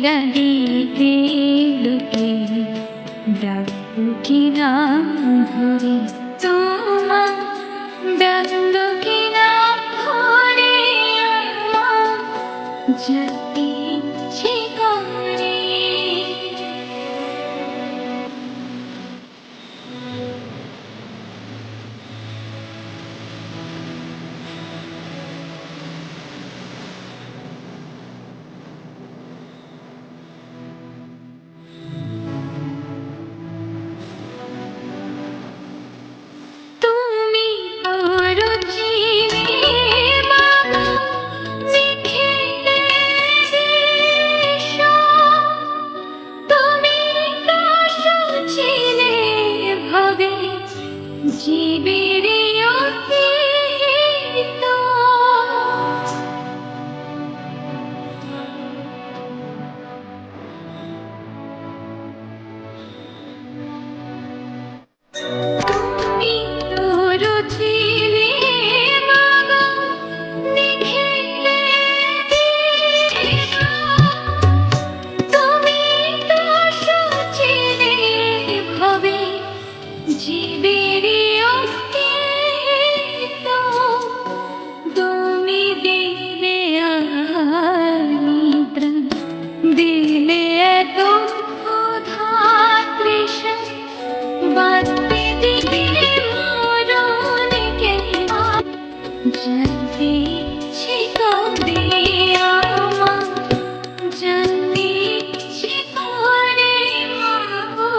রাগিতে লোকে ডাকবো কিনা ধরে তোমার ডাকবো কিনা ধরে আমার যেতে ইচ্ছে করে। তুমি আরো চিনে মাগো লিখে দিশো, তুমি তো সুছিলে ভবে জীবেরই অতীত। তুমি তো ছিলে মাগো লিখে দিশো, তুমি তো সুছিলে ভবে জীবেরই অস্তিত্ব। তুমি দিলে নিদ্রা, দিলে এত ক্ষুধা তৃষা, বাঁচতে দিলে মরণকে জানতে ইচ্ছে করে আমার, জানতে ইচ্ছে করে মাগো,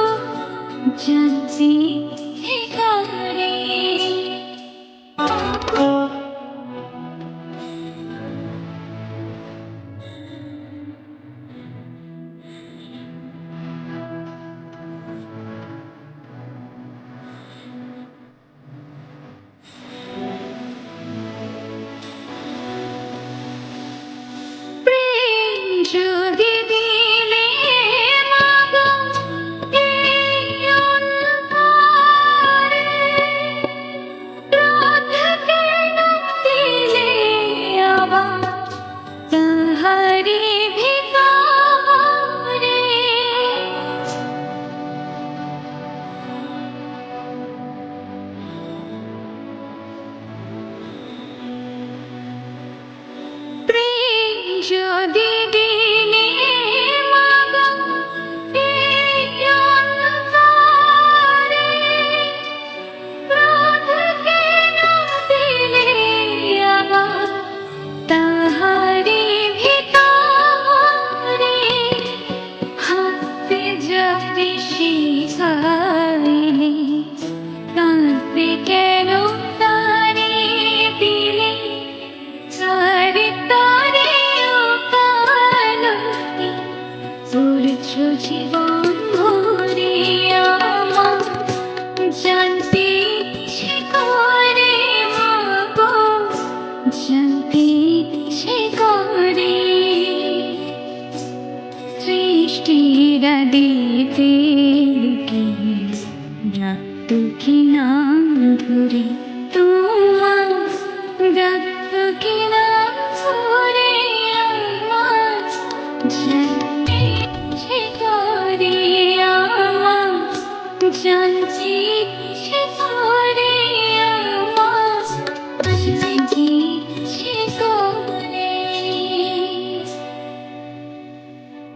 জানতে ইচ্ছে করে। প্রেম যদি দিলে মাগো এই অন্তরে, ক্রোধ কেন দিলে আবার তাহারি ভিতরে। প্রেম যদি দিলে মাগো এই অন্তরে, ক্রোধ কেন দিলে আবার তাহারি ভিতরে। হাসতে যদি শিখাইলে কাঁদতে কেন তারে দিলে, তারে তারে ওকালতি করছ জীবন ভরে আমার, জানতে ইচ্ছে করে মাগো, জানতে ইচ্ছে করে। সৃষ্টির আদিতে লুকিয়ে রাখতো কিনা ধরে তোমার, রাখতো কিনা ধরে আমার, জানতে ইচ্ছে করে আমার, জানতে